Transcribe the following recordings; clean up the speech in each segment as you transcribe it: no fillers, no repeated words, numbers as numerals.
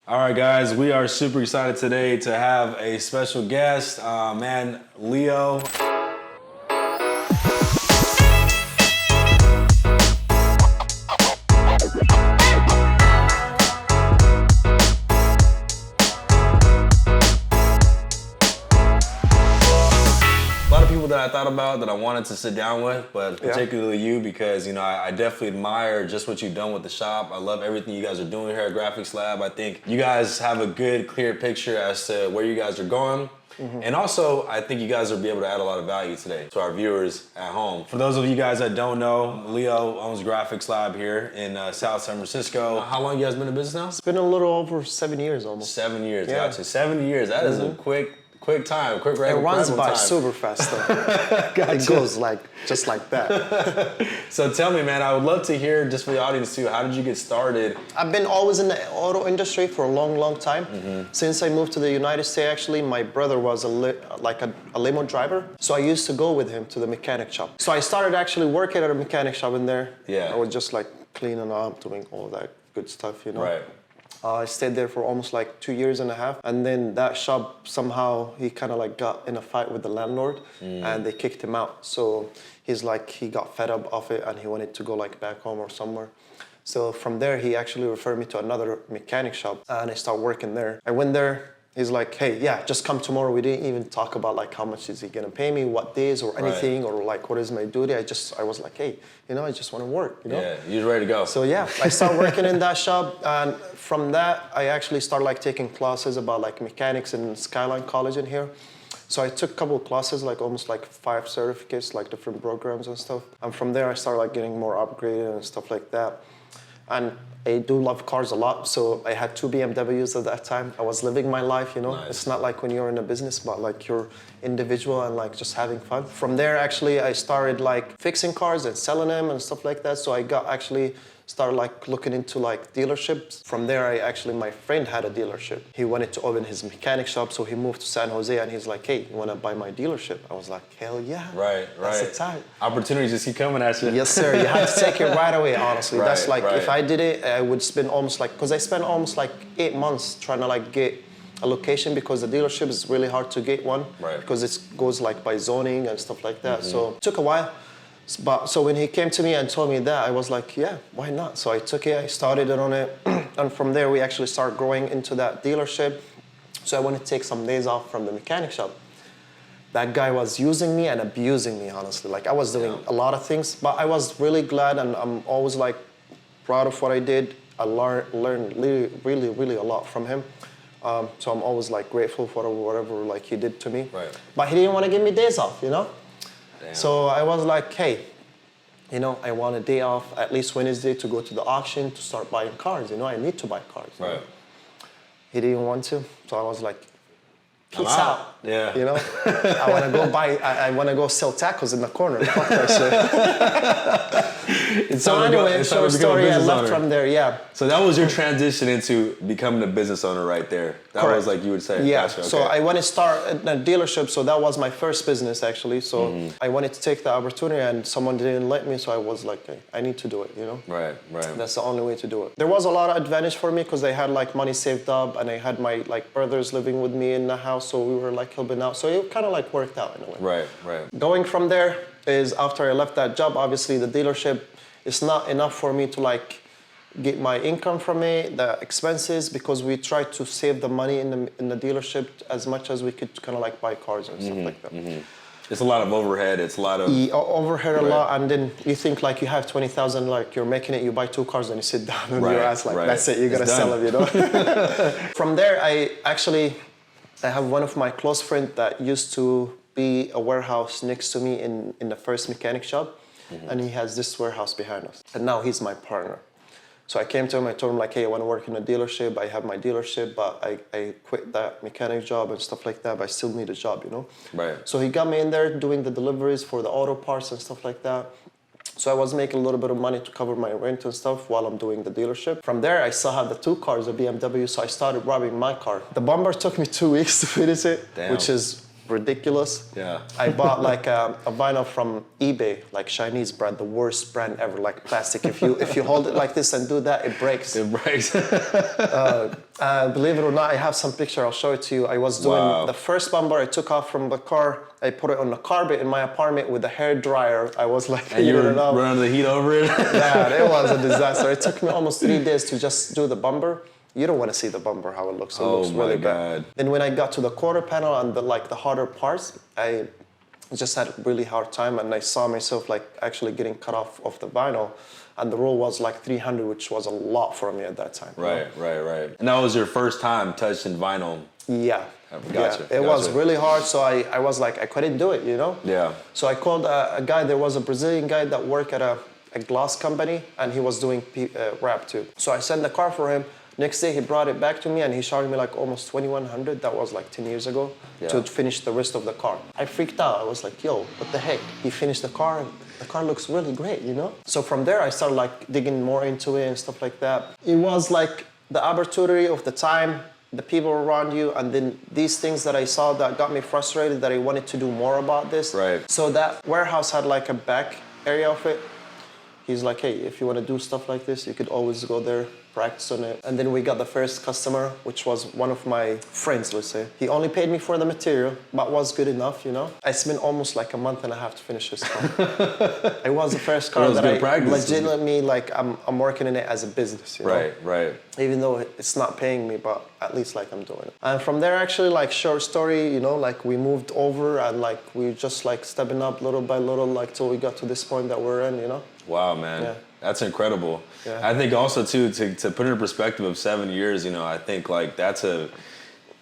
All right, guys, we are super excited today to have a special guest, Leo. That I thought about that I wanted to sit down with, but particularly you because, you know, I definitely admire just what you've done with the shop. I love everything you guys are doing here at Graphix Lab. I think you guys have a good, clear picture as to where you guys are going. And also, I think you guys will be able to add a lot of value today to our viewers at home. For those of you guys that don't know, Leo owns Graphix Lab here in South San Francisco. How long you guys been in business now? It's been a little over 7 years almost. 7 years, gotcha. 7 years, that is a quick time, quick It runs by time. super fast though. Gotcha. It goes just like that. So tell me, man, I would love to hear, just for the audience too, how did you get started? I've been always in the auto industry for a long time. Since I moved to the United States, actually, my brother was a limo driver. So I used to go with him to the mechanic shop. So I started actually working at a mechanic shop in there. Yeah. I was just like cleaning up, doing all that good stuff, you know. Right. I stayed there for almost like 2 years and a half. And then that shop, somehow, he kind of like got in a fight with the landlord and they kicked him out. So he's like, he got fed up of it and he wanted to go like back home or somewhere. So from there, he actually referred me to another mechanic shop and I started working there. I went there. He's like, hey, yeah, just come tomorrow. We didn't even talk about like how much is he gonna pay me, what days or anything, or like what is my duty. I was like, hey, you know, I just want to work, you know? Yeah, you're ready to go. So yeah, I started working in that shop, and from that, I actually started like taking classes about like mechanics in Skyline College in here. So I took a couple of classes, like almost like 5 certificates, like different programs and stuff. And from there, I started like getting more upgraded and stuff like that. And I do love cars a lot, so I had 2 BMWs at that time. I was living my life, you know. Nice. It's not like when you're in a business, but like you're individual and like just having fun. From there, actually, I started like fixing cars and selling them and stuff like that. So I got actually started like looking into like dealerships. From there, my friend had a dealership. He wanted to open his mechanic shop, so he moved to San Jose and he's like, hey, you wanna buy my dealership? I was like, hell yeah. Right. That's the time. Opportunities just keep coming at you. Yes, sir. You have to take it right away, honestly. Right, That's like, right. if I did it, I would spend almost like, because I spent almost like 8 months trying to like get a location because the dealership is really hard to get one. Right. Because it goes like by zoning and stuff like that. So it took a while. But so when he came to me and told me that, I was like, yeah, why not? So I took it, I started it on it. And from there, we actually started growing into that dealership. So I wanted to take some days off from the mechanic shop. That guy was using me and abusing me, honestly. Like I was doing a lot of things, but I was really glad and I'm always like proud of what I did. I learned really a lot from him. So I'm always like grateful for whatever like he did to me. Right. But he didn't want to give me days off, you know? Damn. So I was like, hey, you know, I want a day off at least Wednesday to go to the auction to start buying cars. You know, I need to buy cars. Right. You know? He didn't want to, so I was like, peace I'm out. Yeah. You know, I want to go sell tacos in the corner. Fuck that shit. So anyway, short story, I left from there, yeah. So that was your transition into becoming a business owner right there. That Correct. was like you would say. Yeah, Gotcha, okay. so I wanted to start a dealership, so that was my first business actually. So I wanted to take the opportunity and someone didn't let me, so I was like, hey, I need to do it, you know? Right. That's the only way to do it. There was a lot of advantage for me because I had like money saved up and I had my like brothers living with me in the house, so we were like helping out. So it kind of like worked out in a way. Right. Going from there is after I left that job, obviously the dealership is not enough for me to like get my income from it, the expenses, because we tried to save the money in the dealership as much as we could to kind of like buy cars and stuff like that. It's a lot of overhead. It's a lot of overhead a lot, and then you think like you have 20,000, like you're making it. You buy 2 cars and you sit down on your ass like that's it. You gotta sell them, you know. From there, I have one of my close friends that used to be a warehouse next to me in the first mechanic shop. And he has this warehouse behind us. And now he's my partner. So I came to him, I told him like, hey, I want to work in a dealership. I have my dealership, but I quit that mechanic job and stuff like that, but I still need a job, you know? Right. So he got me in there doing the deliveries for the auto parts and stuff like that. So I was making a little bit of money to cover my rent and stuff while I'm doing the dealership. From there, I still have the 2 cars, a BMW, so I started rubbing my car. The bumper took me 2 weeks to finish it, Damn. which is ridiculous. Yeah. I bought like a vinyl from eBay, like Chinese brand, the worst brand ever, like plastic. If you hold it like this and do that, it breaks. It breaks. Believe it or not, I have some picture. I'll show it to you. I was doing the first bumper. I took off from the car. I put it on the carpet in my apartment with a hair dryer. I was like, and you were running the heat over it. Yeah, it was a disaster. It took me almost 3 days to just do the bumper. You don't want to see the bumper how it looks. It looks really bad. Then when I got to the quarter panel and the harder parts, I just had a really hard time, and I saw myself like actually getting cut off of the vinyl. And the roll was like 300, which was a lot for me at that time. Right. And that was your first time touching vinyl? Yeah. Gotcha. It was really hard, so I was like, I couldn't do it, Yeah. So I called a guy. There was a Brazilian guy that worked at a glass company, and he was doing wrap too. So I sent the car for him. Next day, he brought it back to me, and he charged me like almost $2,100. That was like 10 years ago to finish the rest of the car. I freaked out. I was like, yo, what the heck? He finished the car, and the car looks really great, So from there, I started like digging more into it and stuff like that. It was like the opportunity of the time, the people around you, and then these things that I saw that got me frustrated, that I wanted to do more about this. Right. So that warehouse had like a back area of it. He's like, hey, if you want to do stuff like this, you could always go there, practice on it. And then we got the first customer, which was one of my friends, let's say. He only paid me for the material, but was good enough, I spent almost like a month and a half to finish this car. It was the first car that I legitimately, like, I'm working in it as a business, Right. Even though it's not paying me, but at least like I'm doing it. And from there, actually, like short story, like we moved over and like we just like stepping up little by little, like till we got to this point that we're in, Wow, man. Yeah. That's incredible. Yeah. I think also too, to put it in perspective of 7 years, I think like that's in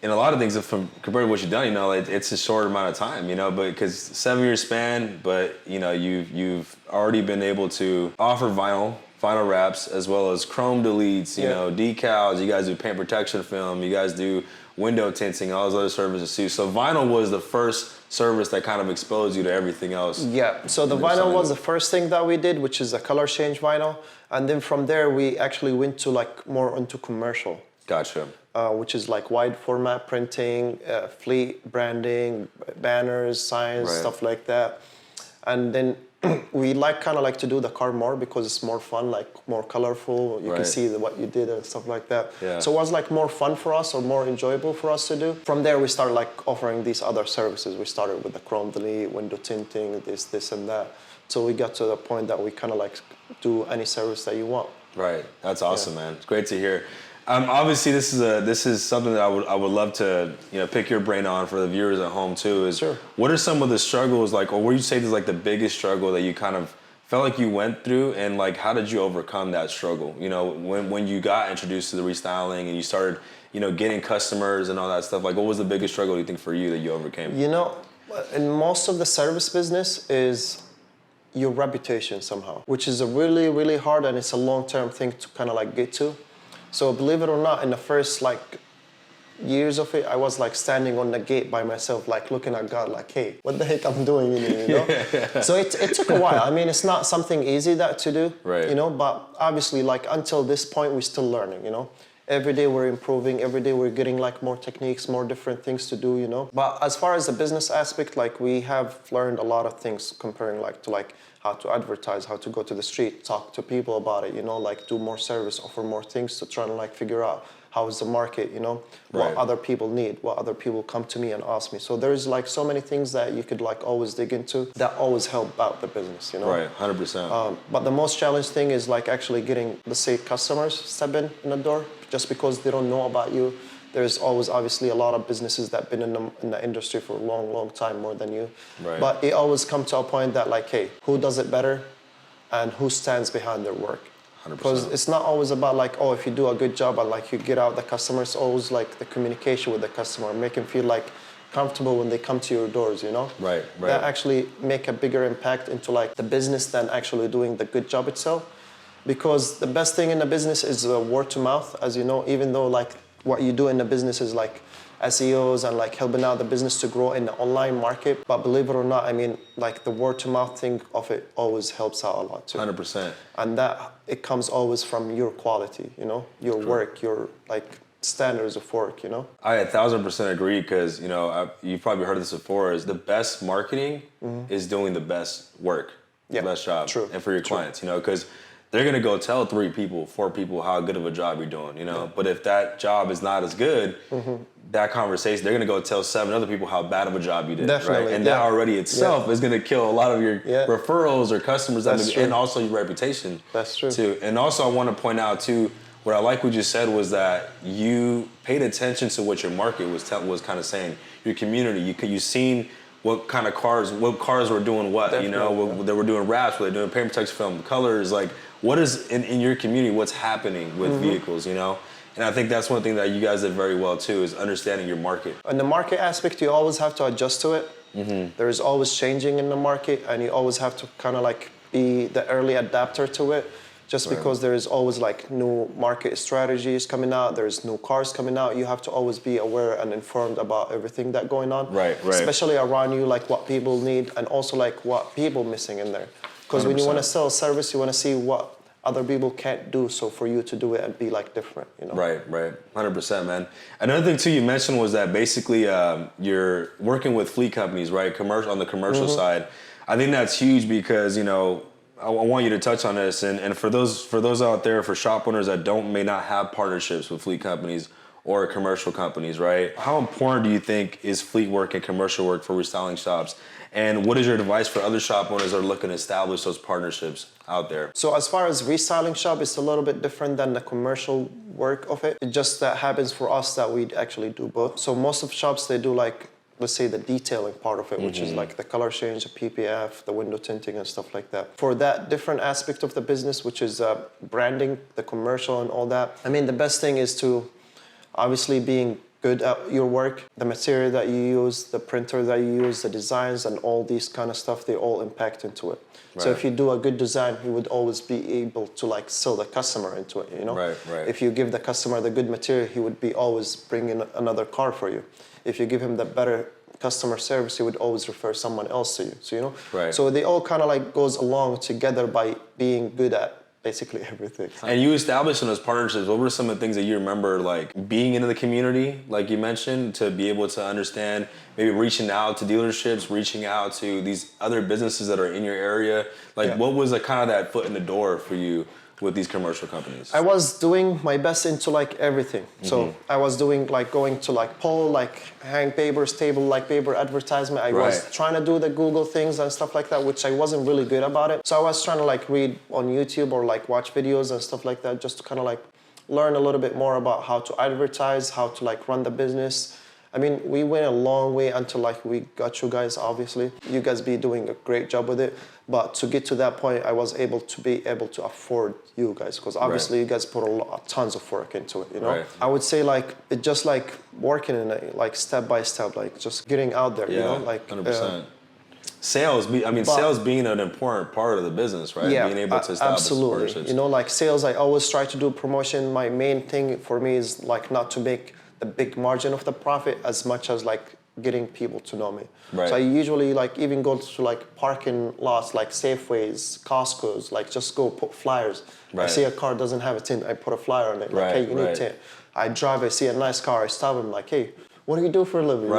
a lot of things, compared to what you've done, it's a short amount of time, but because 7 year span, but you've already been able to offer vinyl wraps as well as chrome deletes, decals. You guys do paint protection film. You guys do window tinting, all those other services too. So vinyl was the first service that kind of exposed you to everything else. Yeah, so the vinyl was the first thing that we did, which is a color change vinyl. And then from there, we actually went to like more into commercial. Gotcha. Which is like wide format printing, fleet branding, banners, signs, stuff like that. And then we kind of like to do the car more because it's more fun, like more colorful. You can see what you did and stuff like that. Yeah. So it was like more fun for us or more enjoyable for us to do. From there, we started like offering these other services. We started with the chrome delete, window tinting, this and that. So we got to the point that we kind of like do any service that you want. Right. That's awesome, man. It's great to hear. Obviously, this is something that I would love to pick your brain on for the viewers at home too. Sure. What are some of the struggles like, or what would you say is like the biggest struggle that you kind of felt like you went through, and like how did you overcome that struggle? When you got introduced to the restyling and you started getting customers and all that stuff. Like, what was the biggest struggle you think for you that you overcame? In most of the service business is your reputation somehow, which is a really, really hard, and it's a long-term thing to kind of like get to. So believe it or not, in the first like years of it, I was like standing on the gate by myself, like looking at God, like, hey, what the heck I'm doing in here, So it took a while. I mean, it's not something easy to do, right. But obviously, like until this point, we're still learning, Every day we're improving. Every day we're getting like more techniques, more different things to do, But as far as the business aspect, like we have learned a lot of things comparing like to like how to advertise, how to go to the street, talk to people about it, like do more service, offer more things to try and like figure out how is the market, what other people need, what other people come to me and ask me. So there's like so many things that you could like always dig into that always help out the business, Right, 100%. But the most challenging thing is like actually getting, let's say, customers step in the door just because they don't know about you. There's always obviously a lot of businesses that have been in the industry for a long, long time more than you. Right. But it always comes to a point that like, hey, who does it better and who stands behind their work? 100%. Because it's not always about like, oh, if you do a good job and like you get out the customer, it's always like the communication with the customer, make them feel like comfortable when they come to your doors, Right. That actually make a bigger impact into like the business than actually doing the good job itself. Because the best thing in the business is word to mouth, as you know, even though like what you do in the business is like SEOs and like helping out the business to grow in the online market. But believe it or not, I mean, like the word to mouth thing of it always helps out a lot too. 100%. And that it comes always from your quality, your work, your like standards of work, you know? I 1,000% agree because, you know, you've probably heard this before, is the best marketing is doing the best work, the best job. True. And for your clients, you know, because they're going to go tell 3 people, 4 people how good of a job you're doing, you know? But if that job is not as good, that conversation, they're going to go tell 7 other people how bad of a job you did, Definitely, right? And that already itself is going to kill a lot of your referrals or customers, and also your reputation. That's true. Too. And also I want to point out too, what I like what you said was that you paid attention to what your market was kind of saying, your community. You seen what kind of cars were doing what, Definitely, you know, they were doing wraps, were they doing paint protection film, colors, like what is in your community, what's happening with vehicles, you know? And I think that's one thing that you guys did very well too, is understanding your market. And the market aspect, you always have to adjust to it. There is always changing in the market, and you always have to kind of like be the early adapter to it. Just because there is always like new market strategies coming out, there's new cars coming out, you have to always be aware and informed about everything that's going on. Right. Especially around you, like what people need and also like what people missing in there. Because when you want to sell a service, you want to see what other people can't do, so for you to do it and be like different, you know? Right. 100%, man. Another thing too you mentioned was that basically you're working with fleet companies, right? On the commercial side. I think that's huge because, you know, I want you to touch on this, and for those out there, for shop owners that may not have partnerships with fleet companies or commercial companies, right? How important do you think is fleet work and commercial work for restyling shops? And what is your advice for other shop owners that are looking to establish those partnerships out there? So as far as restyling shop, it's a little bit different than the commercial work of it. It just that happens for us that we actually do both. So most of shops, they do like, let's say the detailing part of it, which is like the color change, the PPF, the window tinting and stuff like that. For that different aspect of the business, which is branding, the commercial and all that, I mean, the best thing is to obviously being good at your work, the material that you use, the printer that you use, the designs and all these kind of stuff, they all impact into it. So if you do a good design, you would always be able to like sell the customer into it, you know? If you give the customer the good material, he would be always bringing another car for you. If you give him the better customer service, he would always refer someone else to you. So, you know? So they all kind of like goes along together by being good at basically everything. And you established in those partnerships, what were some of the things that you remember, like being into the community, like you mentioned, to be able to understand, maybe reaching out to dealerships, reaching out to these other businesses that are in your area? Like what was like kind of that foot in the door for you with these commercial companies? I was doing my best into like everything. So I was doing like going to like poll, like hang papers, table like paper advertisement. I was trying to do the Google things and stuff like that, which I wasn't really good about it. So I was trying to like read on YouTube or like watch videos and stuff like that, just to kind of like learn a little bit more about how to advertise, how to like run the business. I mean, we went a long way until like we got you guys, obviously. You guys be doing a great job with it. But to get to that point, I was able to afford you guys, because obviously you guys put tons of work into it, you know? I would say like, it just like working in it, like step by step, like just getting out there, you know? Like 100%. Sales being an important part of the business, right? Yeah, being able to establish absolutely. partnerships. You know, like sales, I always try to do promotion. My main thing for me is like not to make the big margin of the profit as much as like getting people to know me. So I usually like even go to like parking lots, like Safeways, Costco's, like just go put flyers. I see a car doesn't have a tint, I put a flyer on it, like, hey, you need tint. I drive, I see a nice car, I stop him, like, hey, what do you do for a living?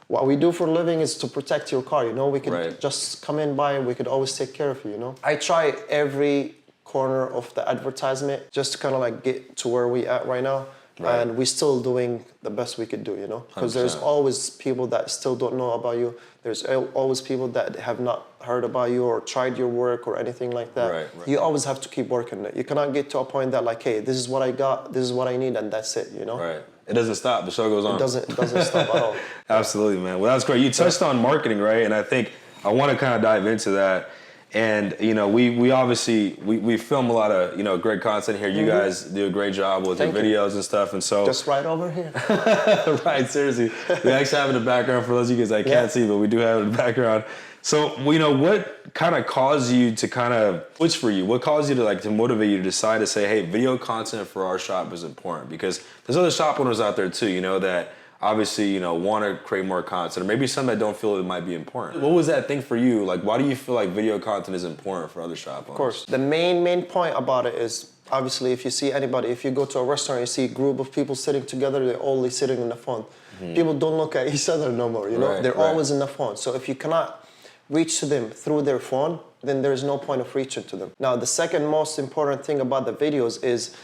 What we do for a living is to protect your car, you know? We could just come in by, we could always take care of you, you know? I try every corner of the advertisement just to kind of like get to where we at right now. And we're still doing the best we could do, you know? Because there's always people that still don't know about you. There's always people that have not heard about you or tried your work or anything like that. You always have to keep working it. You cannot get to a point that like, hey, this is what I got, this is what I need, and that's it, you know? It doesn't stop, the show goes on. It doesn't stop at all. Absolutely, man. Well, that's great. You touched on marketing, right? And I think I want to kind of dive into that. And, you know, we obviously, we film a lot of, you know, great content here. You guys do a great job with your videos and stuff. And so. Just right over here. Seriously. We actually have in the background, for those of you guys that can't see, but we do have it in the background. So, you know, what kind of caused you to kind of switch for you? What caused you to like, to motivate you to decide to say, hey, video content for our shop is important? Because there's other shop owners out there too, you know, that obviously, you know, want to create more content, or maybe some that don't feel it might be important. What was that thing for you? Like, why do you feel like video content is important for other shop owners? Of course. The main point about it is obviously, if you see anybody, if you go to a restaurant, you see a group of people sitting together, they're only sitting on the phone. People don't look at each other no more, you know? They're always in the phone. So if you cannot reach to them through their phone, then there's no point of reaching to them. Now, the second most important thing about the videos is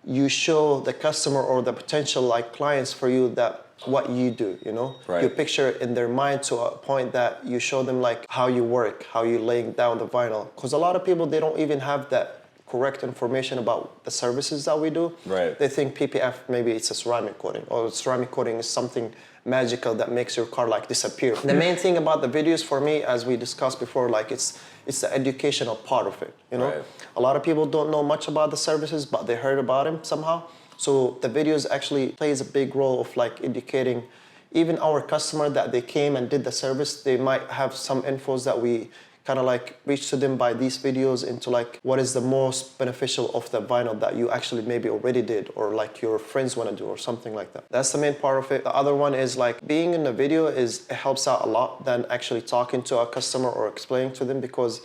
you show the customer or the potential like clients for you that what you do, you know? You picture it in their mind to a point that you show them like how you work, how you laying down the vinyl. Because a lot of people, they don't even have that correct information about the services that we do. They think PPF, maybe it's a ceramic coating, or ceramic coating is something magical that makes your car like disappear. The main thing about the videos for me, as we discussed before, like it's the educational part of it, you know? A lot of people don't know much about the services, but they heard about them somehow. So the videos actually plays a big role of like educating even our customer that they came and did the service. They might have some infos that we kind of like reach to them by these videos into like what is the most beneficial of the vinyl that you actually maybe already did or like your friends want to do or something like that. That's the main part of it. The other one is like being in the video it helps out a lot than actually talking to a customer or explaining to them, because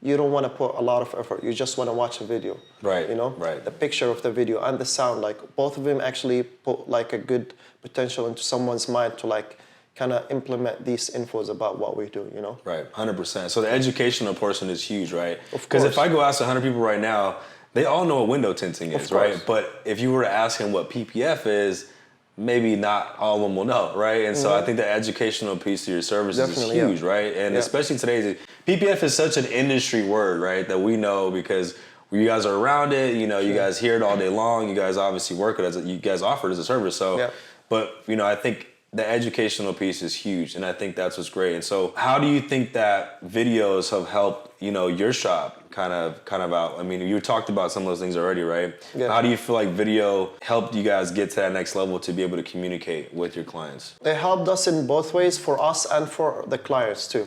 you don't want to put a lot of effort. You just want to watch a video, you know? The picture of the video and the sound, like both of them actually put like a good potential into someone's mind to like kind of implement these infos about what we do, you know? 100%. So the educational portion is huge, right? Because if I go ask 100 people right now, they all know what window tinting is, right? But if you were to ask them what PPF is, maybe not all of them will know, right? And so I think the educational piece of your services is huge, right? And especially today's, PPF is such an industry word, right? That we know because you guys are around it, you know, you guys hear it all day long, you guys obviously work it you guys offer it as a service. So, but, you know, I think the educational piece is huge, and I think that's what's great. And so how do you think that videos have helped, you know, your shop kind of out? I mean, you talked about some of those things already, right? How do you feel like video helped you guys get to that next level to be able to communicate with your clients? It helped us in both ways, for us and for the clients too.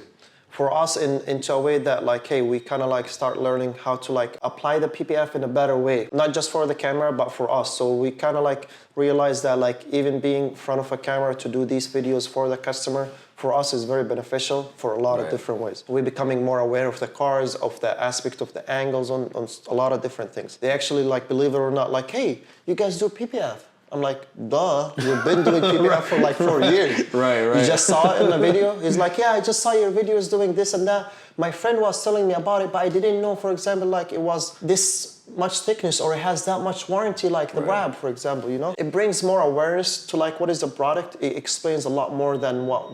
For us into a way that like, hey, we kind of like start learning how to like apply the PPF in a better way, not just for the camera, but for us. So we kind of like realized that like even being in front of a camera to do these videos for the customer, for us is very beneficial for a lot of different ways. We're becoming more aware of the cars, of the aspect of the angles on a lot of different things. They actually like, believe it or not, like, hey, you guys do PPF. I'm like, duh, we've been doing PPF for like 4 years. You just saw it in the video? He's like, yeah, I just saw your videos doing this and that. My friend was telling me about it, but I didn't know, for example, like it was this much thickness or it has that much warranty, like the Rab, for example, you know? It brings more awareness to like what is the product. It explains a lot more than what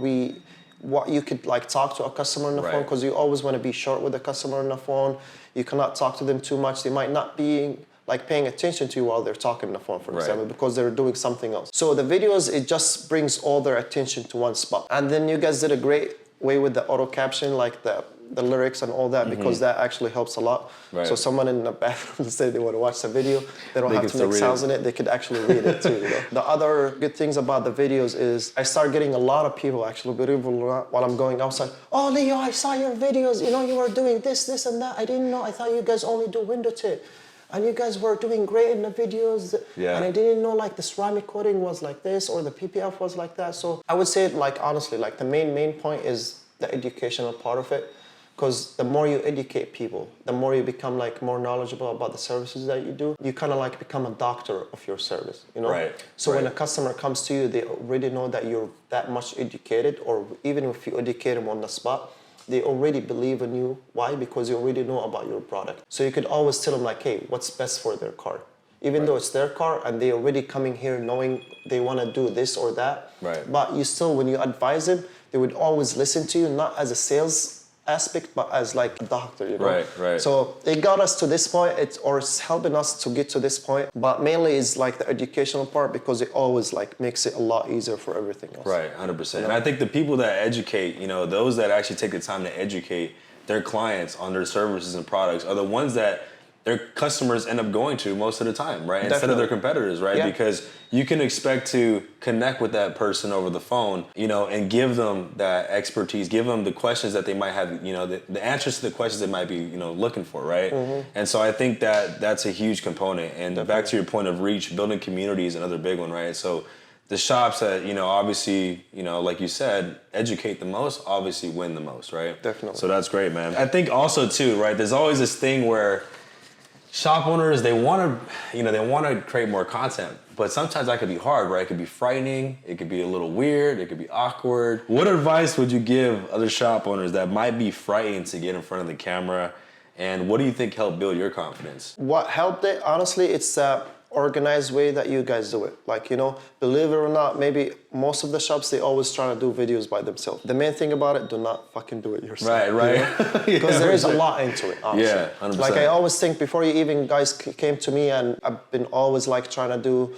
you could like talk to a customer on the phone, because you always want to be short with the customer on the phone. You cannot talk to them too much. They might not be like paying attention to you while they're talking on the phone, for example, because they're doing something else. So the videos, it just brings all their attention to one spot. And then you guys did a great way with the auto caption, like the lyrics and all that, because that actually helps a lot. So someone in the bathroom say they want to watch the video, they don't have to make sounds in it, they could actually read it too, you know? The other good things about the videos is I start getting a lot of people actually, believe it or not, while I'm going outside, oh, Leo, I saw your videos, you know, you were doing this and that. I didn't know, I thought you guys only do window tint. And you guys were doing great in the videos. And I didn't know like the ceramic coating was like this or the PPF was like that. So I would say like honestly, like the main point is the educational part of it. Because the more you educate people, the more you become like more knowledgeable about the services that you do, you kind of like become a doctor of your service, you know? So when a customer comes to you, they already know that you're that much educated, or even if you educate them on the spot, they already believe in you. Why? Because you already know about your product. So you could always tell them like, hey, what's best for their car? Even though it's their car and they're already coming here knowing they want to do this or that. But you still, when you advise them, they would always listen to you, not as a sales aspect, but as like a doctor, you know? So it got us to this point, it's helping us to get to this point, but mainly it's like the educational part, because it always like makes it a lot easier for everything else. 100%. You know? And I think the people that educate, you know, those that actually take the time to educate their clients on their services and products are the ones that their customers end up going to most of the time, right? Instead of their competitors, right? Because you can expect to connect with that person over the phone, you know, and give them that expertise, give them the questions that they might have, you know, the answers to the questions they might be, you know, looking for, right? And so I think that that's a huge component. And back to your point of reach, building community is another big one, right? So the shops that, you know, obviously, you know, like you said, educate the most, obviously win the most, right? Definitely. So that's great, man. I think also too, right, there's always this thing where shop owners, they want to create more content, but sometimes that could be hard, right? It could be frightening, it could be a little weird, it could be awkward. What advice would you give other shop owners that might be frightened to get in front of the camera? And what do you think helped build your confidence? What helped it, honestly, it's the organized way that you guys do it. Like, you know, believe it or not, maybe most of the shops, they always try to do videos by themselves. The main thing about it, do not fucking do it yourself. Right. Because there is a lot into it, honestly. Yeah, 100%. Like, I always think before you even guys came to me, and I've been always like trying to do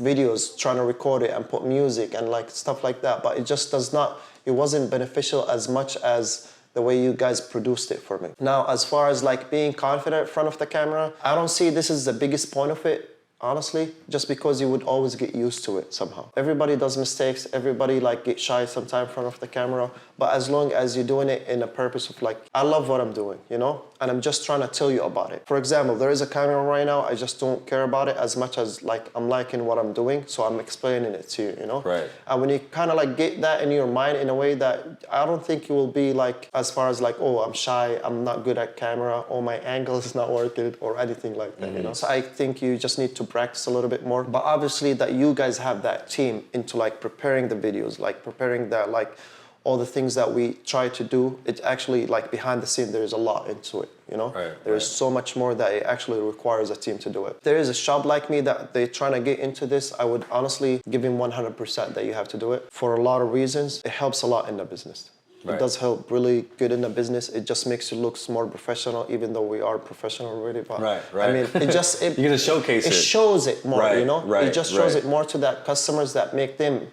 videos, trying to record it and put music and like stuff like that, but it wasn't beneficial as much as the way you guys produced it for me. Now, as far as like being confident in front of the camera, I don't see this is the biggest point of it, honestly, just because you would always get used to it somehow. Everybody does mistakes, everybody like get shy sometimes in front of the camera, but as long as you're doing it in a purpose of like, I love what I'm doing, you know? And I'm just trying to tell you about it. For example, there is a camera right now, I just don't care about it as much as like I'm liking what I'm doing, so I'm explaining it to you, you know? Right. And when you kind of like get that in your mind in a way that I don't think you will be like, as far as like, oh, I'm shy, I'm not good at camera, or my angle is not working, or anything like that, you know? So I think you just need to practice a little bit more. But obviously that you guys have that team into like preparing the videos, like preparing the like, all the things that we try to do, it's actually like behind the scene, there's a lot into it, you know? There's so much more that it actually requires a team to do it. There is a shop like me that they're trying to get into this, I would honestly give him 100% that you have to do it. For a lot of reasons, it helps a lot in the business. It does help really good in the business. It just makes you look more professional, even though we are professional already. But I mean, it just... You're gonna showcase it. It shows it more, you know? It just shows it more to that customers that make them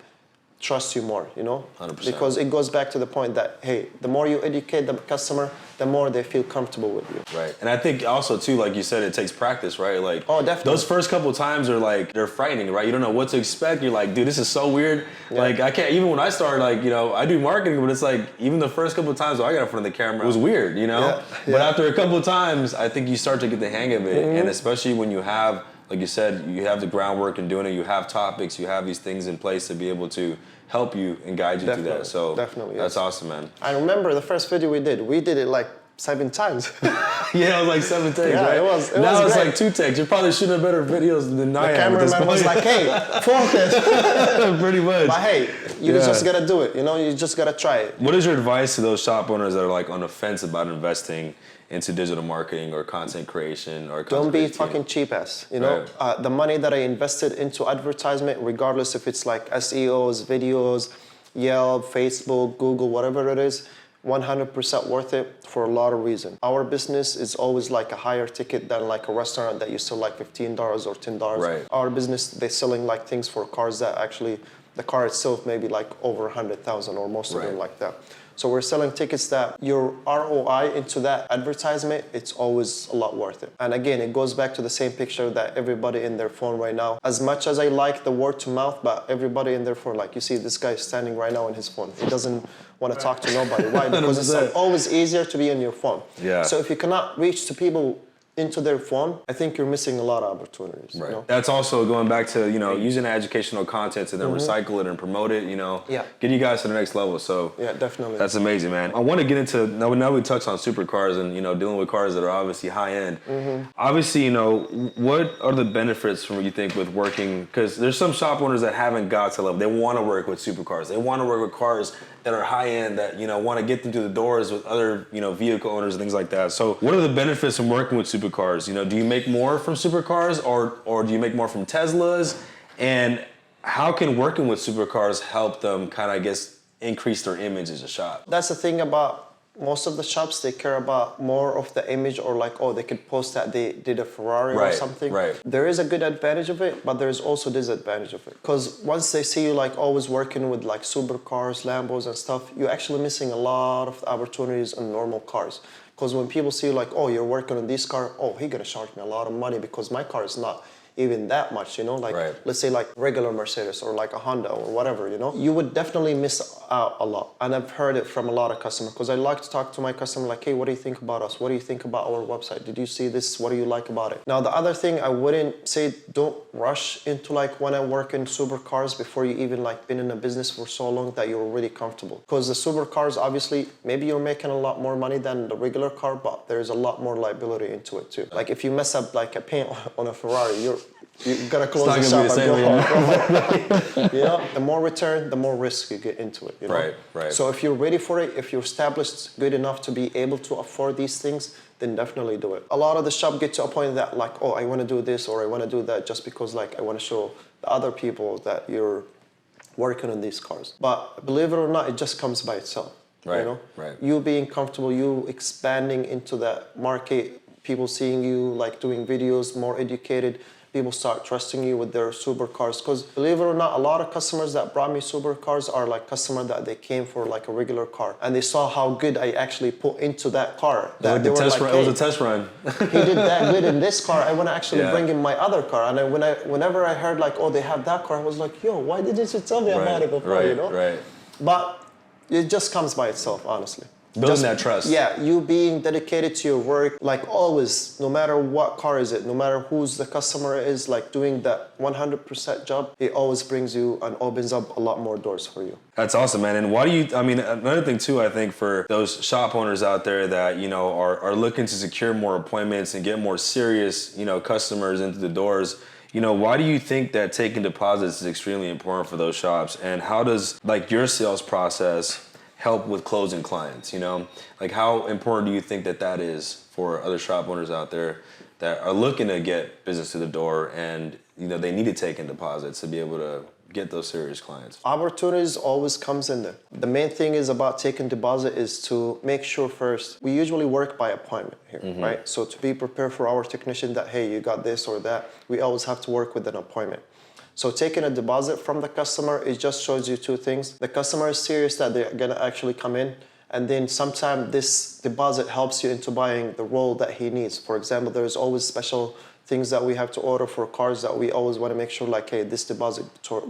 trust you more, you know? 100%. Because it goes back to the point that, hey, the more you educate the customer, the more they feel comfortable with you. Right. And I think also too, like you said, it takes practice, right? Like, oh, definitely. Those first couple of times are like, they're frightening, right? You don't know what to expect. You're like, dude, this is so weird. Yeah. Like, I can't, even when I started, like, you know, I do marketing, but it's like, even the first couple of times I got in front of the camera, it was weird, you know? Yeah. But after a couple of times, I think you start to get the hang of it. And especially when you have, like you said, you have the groundwork in doing it, you have topics, you have these things in place to be able to help you and guide you through that. So that's awesome, man. I remember the first video we did it like 7 times. Yeah, it was like 7 takes, right? It was now it's great. like 2 takes. You're probably shooting better videos than I am. The cameraman was like, hey, focus. Pretty much. But hey, you just gotta do it, you know? You just gotta try it. What is your advice to those shop owners that are like on the fence about investing into digital marketing or content creation or don't be fucking cheap ass, you know? The money that I invested into advertisement, regardless if it's like SEOs, videos, Yelp, Facebook, Google, whatever it is, 100% worth it for a lot of reasons. Our business is always like a higher ticket than like a restaurant that you sell like $15 or $10. Right. Our business, they're selling like things for cars that actually, the car itself may be like over 100,000 or most of them like that. So we're selling tickets that your ROI into that advertisement, it's always a lot worth it. And again, it goes back to the same picture that everybody in their phone right now. As much as I like the word to mouth, but everybody in their phone, like you see this guy standing right now in his phone. He doesn't want to talk to nobody. Why? Because it's always easier to be on your phone. Yeah. So if you cannot reach to people into their phone, I think you're missing a lot of opportunities. Right. You know? That's also going back to, you know, using educational content to then recycle it and promote it, you know, get you guys to the next level. So yeah, definitely. That's amazing, man. I want to get into, now we touched on supercars and, you know, dealing with cars that are obviously high end. Obviously, you know, what are the benefits from what you think with working, because there's some shop owners that haven't got to level. They want to work with supercars. They want to work with cars that are high end, that, you know, want to get them through the doors with other, you know, vehicle owners and things like that. So what are the benefits from working with supercars? You know, do you make more from supercars or do you make more from Teslas? And how can working with supercars help them kind of, I guess, increase their image as a shop? That's the thing about most of the shops, they care about more of the image, or like, oh, they could post that they did a Ferrari or something. Right. There is a good advantage of it, but there's also disadvantage of it. Because once they see you like always working with like supercars, Lambos and stuff, you're actually missing a lot of opportunities on normal cars. Because when people see you like, oh, you're working on this car, oh, he's gonna charge me a lot of money because my car is not even that much, you know, like Right. let's say like regular Mercedes or like a Honda or whatever, you know, you would definitely miss out a lot. And I've heard it from a lot of customers because I like to talk to my customer like, hey, what do you think about us? What do you think about our website? Did you see this? What do you like about it? Now, the other thing I wouldn't say, don't rush into like when I work in supercars before you even like been in a business for so long that you're really comfortable. Because the supercars, obviously, maybe you're making a lot more money than the regular car, but there's a lot more liability into it too. Like if you mess up like a paint on a Ferrari, you gotta close the shop and go home. You know, the more return, the more risk you get into it. You know? Right, right. So if you're ready for it, if you're established good enough to be able to afford these things, then definitely do it. A lot of the shop get to a point that like, oh, I want to do this or I want to do that just because like I want to show the other people that you're working on these cars. But believe it or not, it just comes by itself. Right, You know, right. You being comfortable, you expanding into that market, people seeing you like doing videos, more educated. People start trusting you with their supercars. Because believe it or not, a lot of customers that brought me supercars are like customers that they came for like a regular car. And they saw how good I actually put into that car. That they were like, It was a test run. He did that good in this car. I want to actually Yeah. bring in my other car. And whenever I heard like, oh, they have that car, I was like, yo, why didn't you tell me about it before, right, you know? Right. But it just comes by itself, honestly. Building that trust. Yeah, you being dedicated to your work, like always, no matter what car is it, no matter who's the customer is, like doing that 100% job, it always brings you and opens up a lot more doors for you. That's awesome, man. And why do you, I mean, another thing too, I think for those shop owners out there that, you know, are looking to secure more appointments and get more serious, you know, customers into the doors, you know, why do you think that taking deposits is extremely important for those shops? And how does like your sales process help with closing clients, you know? Like how important do you think that is for other shop owners out there that are looking to get business to the door and, you know, they need to take in deposits to be able to get those serious clients? Opportunities always comes in there. The main thing is about taking deposit is to make sure first, we usually work by appointment here, right? So to be prepared for our technician that, hey, you got this or that, we always have to work with an appointment. So taking a deposit from the customer, it just shows you two things. The customer is serious that they're gonna actually come in, and then sometimes this deposit helps you into buying the role that he needs. For example, there's always special things that we have to order for cars that we always wanna make sure like, hey, this deposit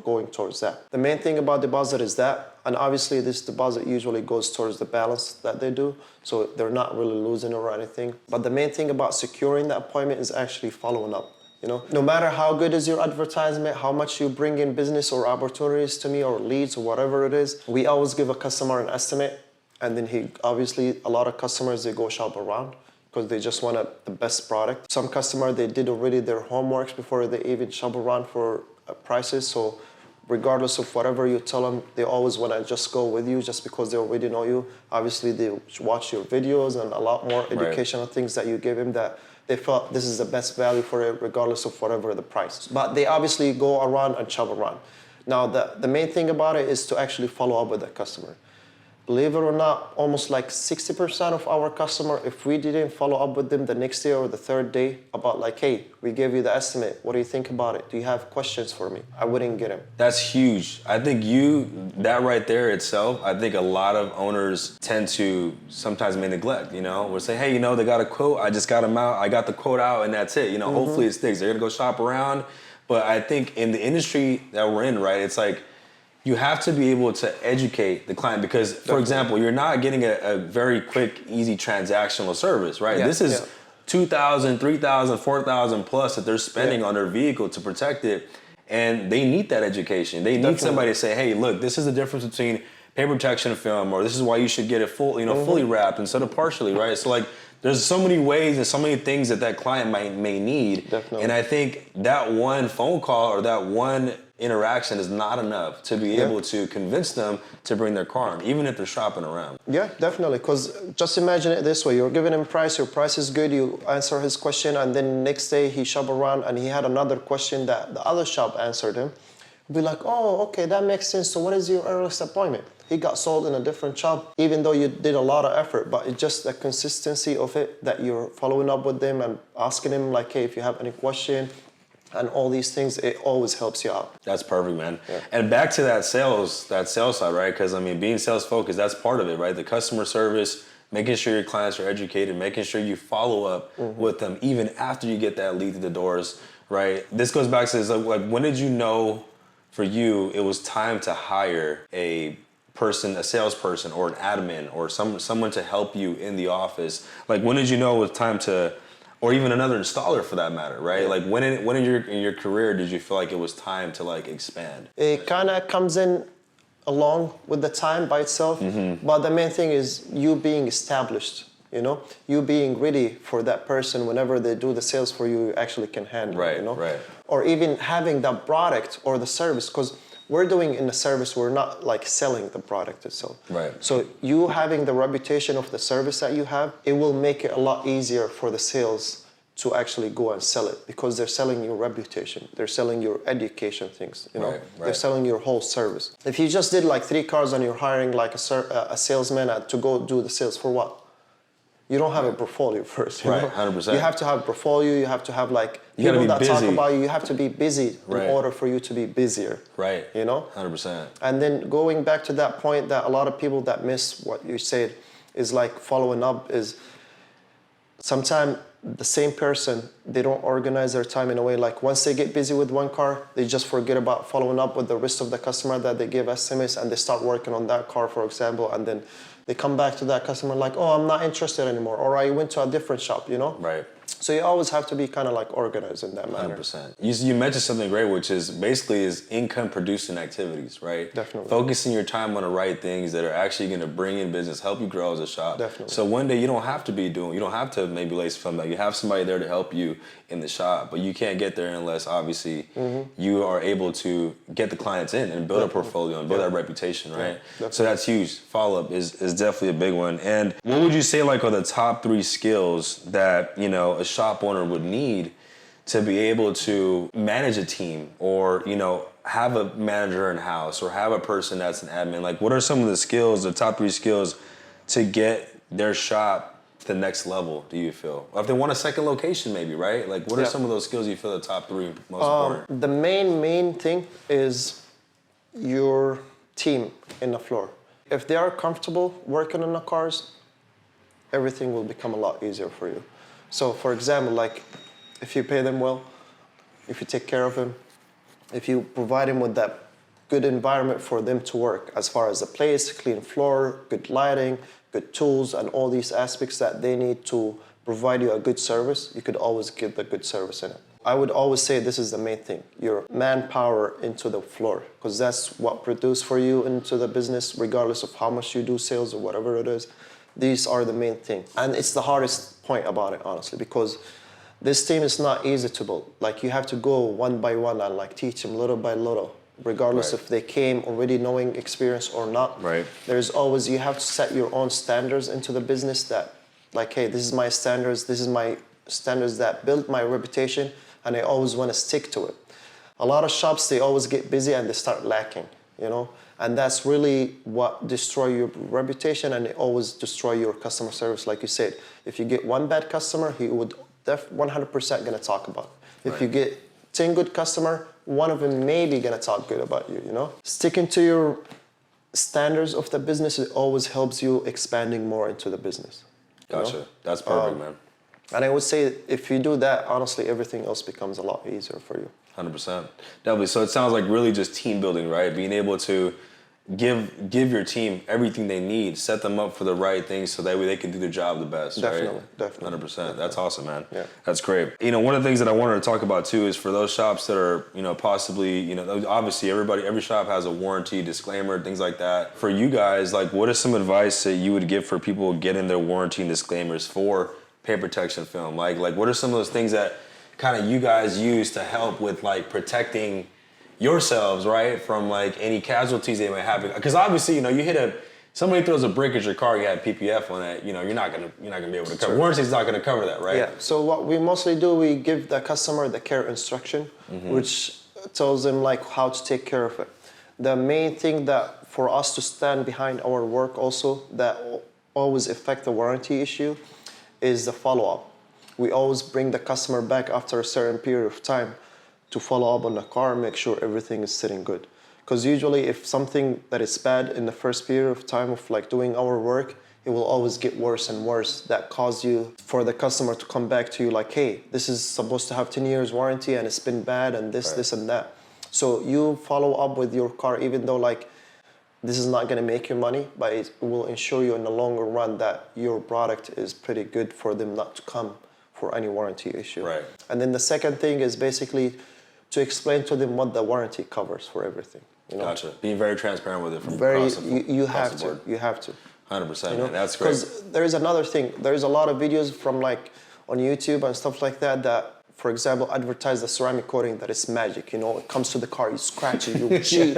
going towards that. The main thing about deposit is that, and obviously this deposit usually goes towards the balance that they do, so they're not really losing or anything. But the main thing about securing the appointment is actually following up. You know, no matter how good is your advertisement, how much you bring in business or opportunities to me or leads or whatever it is, we always give a customer an estimate. And then obviously, a lot of customers, they go shop around because they just want the best product. Some customers, they did already their homeworks before they even shop around for prices. So regardless of whatever you tell them, they always want to just go with you just because they already know you. Obviously, they watch your videos and a lot more educational things that you give them that they felt this is the best value for it regardless of whatever the price. But they obviously go around and shop around. Now, the main thing about it is to actually follow up with the customer. Believe it or not, almost like 60% of our customer, if we didn't follow up with them the next day or the third day about like, hey, we gave you the estimate, what do you think about it? Do you have questions for me? I wouldn't get them. That's huge. I think that right there itself, I think a lot of owners tend to sometimes may neglect, you know, we'll say, hey, you know, they got a quote, I just got them out, I got the quote out and that's it. You know, hopefully it sticks. They're gonna go shop around. But I think in the industry that we're in, right, it's like, you have to be able to educate the client because, for example, you're not getting a very quick, easy transactional service, right? Yeah, this is $2,000, $3,000, $4,000 plus that they're spending on their vehicle to protect it, and they need that education. They need somebody to say, hey, look, this is the difference between paper protection film, or this is why you should get it full, you know, fully wrapped instead of partially, right? So like, there's so many ways and so many things that client may need. Definitely. And I think that one phone call or that one interaction is not enough to be able to convince them to bring their car in, even if they're shopping around. Yeah, definitely. Because just imagine it this way. You're giving him a price, your price is good, you answer his question, and then next day he shop around and he had another question that the other shop answered him. Be like, oh, okay, that makes sense. So what is your earliest appointment? He got sold in a different shop, even though you did a lot of effort, but it's just the consistency of it that you're following up with them and asking him like, hey, if you have any question and all these things, it always helps you out. That's perfect, man. Yeah. And back to that sales side, right? Because I mean, being sales focused, that's part of it, right? The customer service, making sure your clients are educated, making sure you follow up with them even after you get that lead to the doors. right? This goes back to this, like when did you know for you it was time to hire a person, a salesperson or an admin or someone to help you in the office? Like when did you know it was time to, or even another installer for that matter, right? Yeah. Like when in your career did you feel like it was time to like expand? It kind of comes in along with the time by itself, but the main thing is you being established, you know, you being ready for that person whenever they do the sales for you, you actually can handle, Right, you know, right. or even having the product or the service, because we're doing in the service, we're not like selling the product itself. Right. So you having the reputation of the service that you have, it will make it a lot easier for the sales to actually go and sell it, because they're selling your reputation, they're selling your education things, you know, Right, right. they're selling your whole service. If you just did like 3 cars and you're hiring like a salesman to go do the sales for what? You don't have a portfolio first, you Right, know? 100%. You have to have a portfolio, you have to have like You gotta people be that talk busy. about you, you have to be busy Right. in order for you to be busier. Right. You know? 100%. And then going back to that point that a lot of people that miss what you said is like following up is sometimes the same person, they don't organize their time in a way like once they get busy with one car, they just forget about following up with the rest of the customer that they give estimates and they start working on that car, for example, and then they come back to that customer like, oh, I'm not interested anymore, or I went to a different shop, you know? Right. So you always have to be kind of like organized in that manner. 100%. You mentioned something great, which is basically is income producing activities, right? Definitely. Focusing your time on the right things that are actually going to bring in business, help you grow as a shop. Definitely. So one day you don't have to you don't have to maybe lace from that. You have somebody there to help you in the shop, but you can't get there unless obviously you are able to get the clients in and build a portfolio and build that reputation, right? So that's huge. Follow up is definitely a big one. And what would you say like are the top 3 skills that, you know, a shop owner would need to be able to manage a team or, you know, have a manager in house or have a person that's an admin? Like what are some of the skills, the top 3 skills to get their shop to the next level, do you feel? Or if they want a second location maybe, right? Like what are some of those skills you feel the top 3 most important? The main thing is your team in the floor. If they are comfortable working on the cars, everything will become a lot easier for you. So for example, like if you pay them well, if you take care of them, if you provide them with that good environment for them to work as far as the place, clean floor, good lighting, good tools, and all these aspects that they need to provide you a good service, you could always get the good service in it. I would always say this is the main thing, your manpower into the floor, because that's what produces for you into the business, regardless of how much you do sales or whatever it is. These are the main thing. And it's the hardest point about it, honestly, because this team is not easy to build. Like you have to go one by one and like teach them little by little, regardless if they came already knowing experience or not. Right. There's always, you have to set your own standards into the business that like, hey, this is my standards that build my reputation, and I always want to stick to it. A lot of shops, they always get busy and they start lacking, you know? And that's really what destroy your reputation, and it always destroy your customer service. Like you said, if you get one bad customer, he would 100% gonna talk about it. If you get 10 good customer, one of them may be gonna talk good about you, you know? Sticking to your standards of the business, it always helps you expanding more into the business. Gotcha. Know? That's perfect, man. And I would say if you do that, honestly, everything else becomes a lot easier for you. 100%. Definitely. So it sounds like really just team building, right? Being able to give your team everything they need, set them up for the right things so that way they can do their job the best, Definitely, right? definitely. 100%. That's awesome, man. Yeah. That's great. You know, one of the things that I wanted to talk about too is for those shops that are, you know, possibly, you know, obviously every shop has a warranty disclaimer, things like that. For you guys, like what is some advice that you would give for people getting their warranty and disclaimers for paint protection film? Like what are some of those things that kind of you guys use to help with like protecting yourselves, right, from like any casualties they might have? Because obviously, you know, somebody throws a brick at your car, you have PPF on it, you know, you're not gonna be able to cover. Warranty's not gonna cover that, right? Yeah. So what we mostly do, we give the customer the care instruction, which tells them like how to take care of it. The main thing that for us to stand behind our work also that always affect the warranty issue is the follow-up. We always bring the customer back after a certain period of time to follow up on the car, make sure everything is sitting good. Because usually if something that is bad in the first period of time of like doing our work, it will always get worse and worse. That cause you, for the customer to come back to you like, hey, this is supposed to have 10 years warranty and it's been bad and this and that. So you follow up with your car, even though like this is not gonna make you money, but it will ensure you in the longer run that your product is pretty good for them not to come for any warranty issue. Right. And then the second thing is basically to explain to them what the warranty covers for everything. You know? Gotcha. Being very transparent with it from You have to. You have to. 100%, man. That's great. Because there is another thing. There is a lot of videos from like on YouTube and stuff like that, for example, advertise the ceramic coating that it's magic. You know, it comes to the car, you scratch it, you cheat,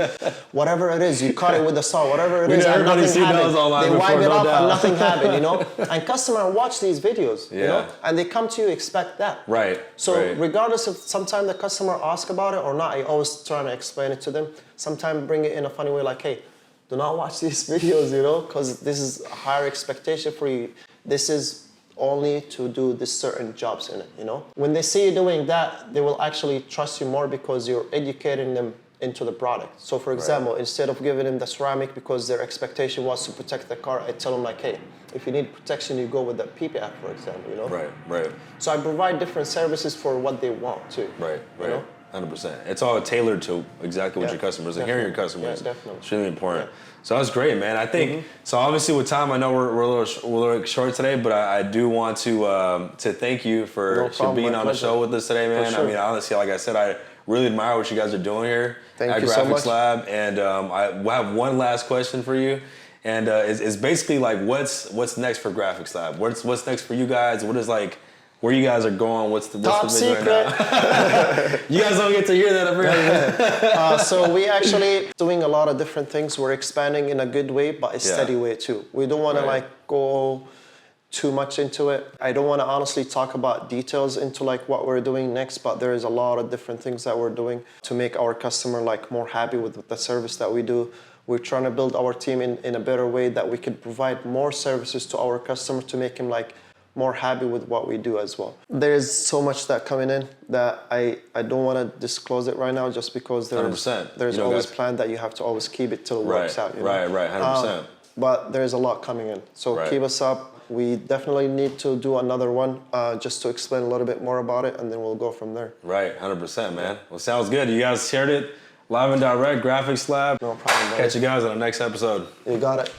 whatever it is, you cut it with the saw, whatever it is, and nothing happened. They wipe it off and nothing happened, you know? And customers watch these videos, you know? And they come to you expect that. Right. So regardless if sometimes the customer asks about it or not, I always try to explain it to them. Sometimes bring it in a funny way like, hey, do not watch these videos, you know? Because this is a higher expectation for you. This is only to do the certain jobs in it, you know? When they see you doing that, they will actually trust you more because you're educating them into the product. So for example, instead of giving them the ceramic because their expectation was to protect the car, I tell them like, hey, if you need protection, you go with the PPF, for example, you know? Right. So I provide different services for what they want too. Right. You know? 100%. It's all tailored to exactly what your customers and hearing your customers. Yeah, definitely. It's really important. So that's great, man. I think, so obviously with time, I know we're a little short today, but I do want to thank you for being on the show with us today, man. I mean, honestly, like I said, I really admire what you guys are doing here at Graphix Lab. And I have one last question for you. And it's basically like, what's next for Graphix Lab? What's next for you guys? What is like, where you guys are going? What's the vision right now? You guys don't get to hear that apparently. So we actually doing a lot of different things. We're expanding in a good way, but a steady way too. We don't want to like go too much into it. I don't want to honestly talk about details into like what we're doing next, but there is a lot of different things that we're doing to make our customer like more happy with the service that we do. We're trying to build our team in a better way that we could provide more services to our customer to make him like more happy with what we do as well. There's so much that coming in that I don't want to disclose it right now just because there's always plan that you have to always keep it till it works out. You know? Right, 100%. But there's a lot coming in. So keep us up. We definitely need to do another one just to explain a little bit more about it and then we'll go from there. Right, 100%, man. Well, sounds good. You guys shared it live and direct, Graphix Lab. No problem, man. Catch you guys on the next episode. You got it.